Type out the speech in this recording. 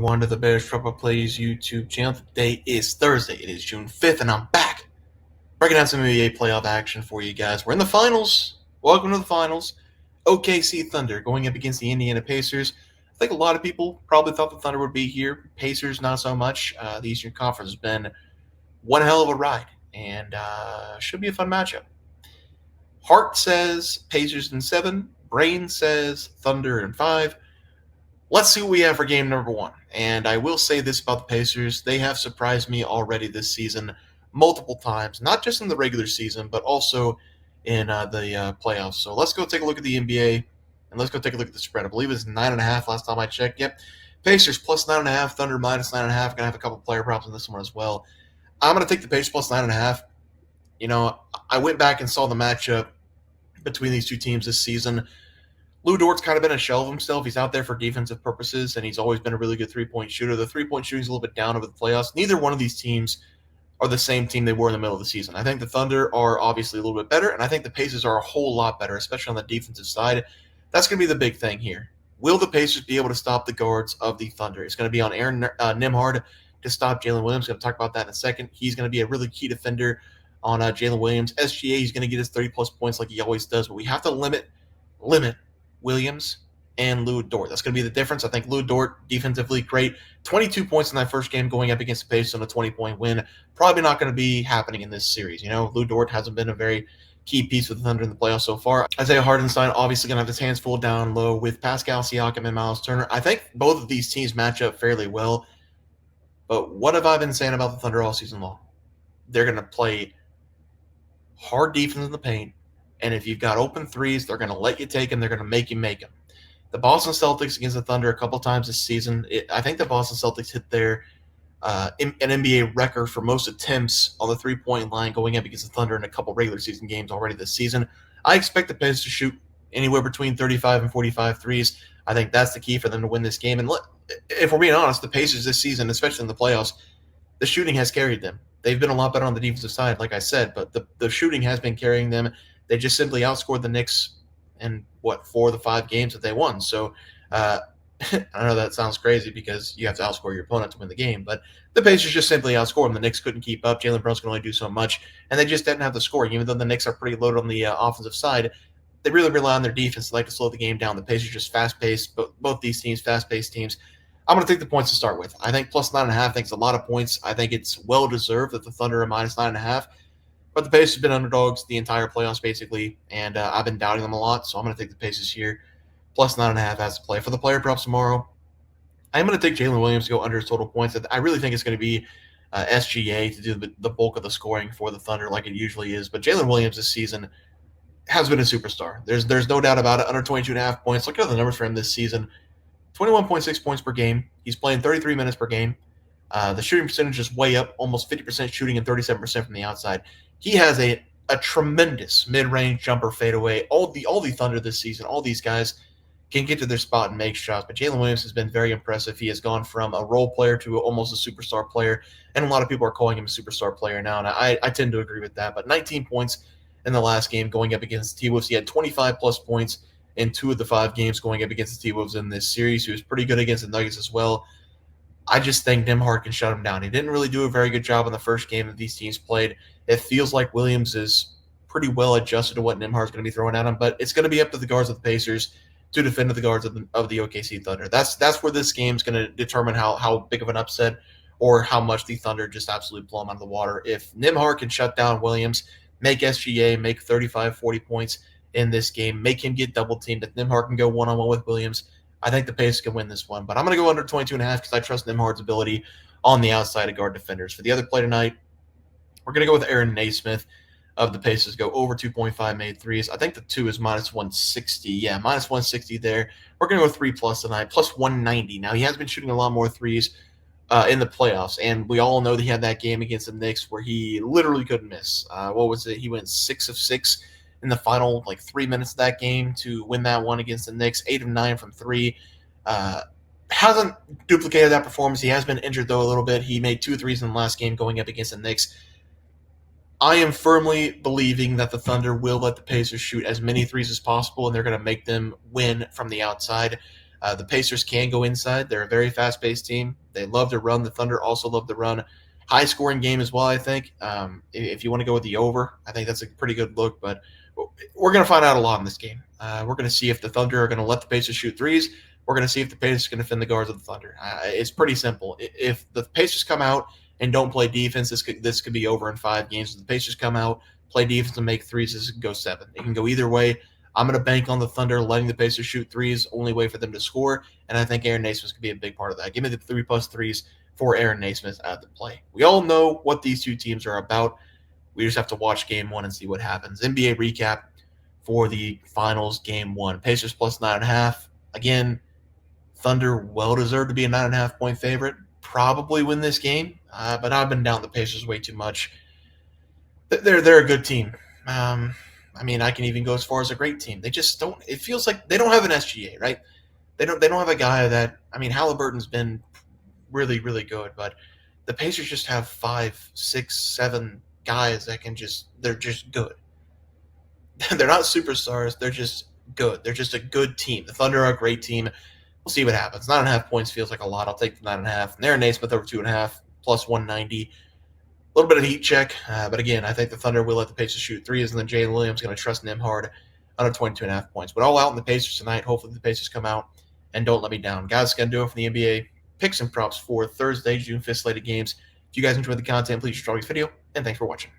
everyone, to the Bears Trouble Plays YouTube channel. Today is Thursday. It is June 5th, and I'm back breaking down some NBA playoff action for you guys. We're in the finals. Welcome to the finals. OKC Thunder going up against the Indiana Pacers. I think a lot of people probably thought the Thunder would be here. Pacers, not so much. The Eastern Conference has been one hell of a ride, and should be a fun matchup. Heart says Pacers in 7. Brain says Thunder in 5. Let's see what we have for game number 1. And I will say this about the Pacers. They have surprised me already this season multiple times, not just in the regular season, but also in the playoffs. So let's go take a look at the NBA, and let's go take a look at the spread. I believe it's 9.5 last time I checked. Yep. Pacers plus 9.5, Thunder minus 9.5. Going to have a couple player props in this one as well. I'm going to take the Pacers plus 9.5. You know, I went back and saw the matchup between these two teams this season. Lou Dort's kind of been a shell of himself. He's out there for defensive purposes, and he's always been a really good three-point shooter. The three-point shooting is a little bit down over the playoffs. Neither one of these teams are the same team they were in the middle of the season. I think the Thunder are obviously a little bit better, and I think the Pacers are a whole lot better, especially on the defensive side. That's going to be the big thing here. Will the Pacers be able to stop the guards of the Thunder? It's going to be on Aaron Nembhard to stop Jalen Williams. I'm going to talk about that in a second. He's going to be a really key defender on Jalen Williams. SGA, he's going to get his 30-plus points like he always does, but we have to limit Williams and Lou Dort. That's going to be the difference. I think Lou Dort, defensively great. 22 points in that first game going up against the Pacers on a 20-point win. Probably not going to be happening in this series. You know, Lou Dort hasn't been a very key piece with the Thunder in the playoffs so far. Isaiah Hartenstein obviously going to have his hands full down low with Pascal Siakam and Miles Turner. I think both of these teams match up fairly well. But what have I been saying about the Thunder all season long? They're going to play hard defense in the paint. And if you've got open threes, they're going to let you take them. They're going to make you make them. The Boston Celtics against the Thunder a couple times this season. I think the Boston Celtics hit their an NBA record for most attempts on the three-point line going up against the Thunder in a couple regular season games already this season. I expect the Pacers to shoot anywhere between 35 and 45 threes. I think that's the key for them to win this game. And if we're being honest, the Pacers this season, especially in the playoffs, the shooting has carried them. They've been a lot better on the defensive side, like I said, but the shooting has been carrying them. They just simply outscored the Knicks in, 4 of the 5 games that they won. So I know that sounds crazy because you have to outscore your opponent to win the game, but the Pacers just simply outscored them. The Knicks couldn't keep up. Jalen Brunson can only do so much, and they just didn't have the scoring. Even though the Knicks are pretty loaded on the offensive side, they really rely on their defense. They like to slow the game down. The Pacers just fast-paced, but both these teams, fast-paced teams. I'm going to take the points to start with. I think plus 9.5. I think it's a lot of points. I think it's well-deserved that the Thunder are minus 9.5. But the Pacers have been underdogs the entire playoffs, basically, and I've been doubting them a lot, so I'm going to take the Pacers here. Plus 9.5 as a play. For the player props tomorrow, I'm going to take Jalen Williams to go under his total points. I really think it's going to be SGA to do the bulk of the scoring for the Thunder like it usually is. But Jalen Williams this season has been a superstar. There's no doubt about it. Under 22.5 points. Look at the numbers for him this season. 21.6 points per game. He's playing 33 minutes per game. The shooting percentage is way up, almost 50% shooting and 37% from the outside. He has a tremendous mid-range jumper fadeaway. All the Thunder this season, all these guys can get to their spot and make shots. But Jalen Williams has been very impressive. He has gone from a role player to almost a superstar player, and a lot of people are calling him a superstar player now, and I tend to agree with that. But 19 points in the last game going up against the T-Wolves. He had 25-plus points in 2 of the 5 games going up against the T-Wolves in this series. He was pretty good against the Nuggets as well. I just think Nembhard can shut him down. He didn't really do a very good job in the first game that these teams played. It feels like Williams is pretty well adjusted to what Nembhard's going to be throwing at him, but it's going to be up to the guards of the Pacers to defend the guards of the OKC Thunder. That's where this game's going to determine how big of an upset or how much the Thunder just absolutely blow them out of the water. If Nembhard can shut down Williams, make SGA make 35, 40 points in this game, make him get double-teamed, if Nembhard can go one-on-one with Williams, I think the Pacers can win this one. But I'm going to go under 22.5 because I trust Nembhard's ability on the outside to guard defenders. For the other play tonight, we're going to go with Aaron Naismith of the Pacers, go over 2.5 made threes. I think the 2 is minus 160. Yeah, minus 160 there. We're going to go 3+ tonight, plus 190. Now, he has been shooting a lot more threes in the playoffs, and we all know that he had that game against the Knicks where he literally couldn't miss. What was it? He went 6 of 6 in the final 3 minutes of that game to win that one against the Knicks, 8 of 9 from 3. Hasn't duplicated that performance. He has been injured, though, a little bit. He made 2 threes in the last game going up against the Knicks. I am firmly believing that the Thunder will let the Pacers shoot as many threes as possible, and they're going to make them win from the outside. The Pacers can go inside. They're a very fast-paced team. They love to run. The Thunder also love to run. High-scoring game as well, I think. If you want to go with the over, I think that's a pretty good look. But we're going to find out a lot in this game. We're going to see if the Thunder are going to let the Pacers shoot threes. We're going to see if the Pacers are going to defend the guards of the Thunder. It's pretty simple. If the Pacers come out and don't play defense, this could be over in 5 games. If the Pacers come out, play defense, and make threes, this can go 7. It can go either way. I'm going to bank on the Thunder letting the Pacers shoot threes, only way for them to score, and I think Aaron Naismith could be a big part of that. Give me the 3+ threes for Aaron Naismith at the play. We all know what these two teams are about. We just have to watch game 1 and see what happens. NBA recap for the finals game 1. Pacers plus 9.5. Again, Thunder well deserved to be a 9.5 point favorite. Probably win this game, but I've been down the Pacers way too much. They're a good team. I can even go as far as a great team. They just don't. It feels like they don't have an SGA, right? They don't have a guy that. Halliburton's been really, really good, but the Pacers just have 5, 6, 7 guys that they're just good. They're not superstars. They're just good. They're just a good team. The Thunder are a great team. We'll see what happens. 9.5 points feels like a lot. I'll take the 9.5. And Aaron Naismith over 2.5 plus 190. A little bit of heat check, but again, I think the Thunder will let the Pacers shoot threes, and then Jalen Williams going to trust Nembhard under 22.5 points. But all out in the Pacers tonight. Hopefully the Pacers come out and don't let me down. Guys, going to do it for the NBA picks and props for Thursday, June 5th slated games. If you guys enjoyed the content, please subscribe to this video, and thanks for watching.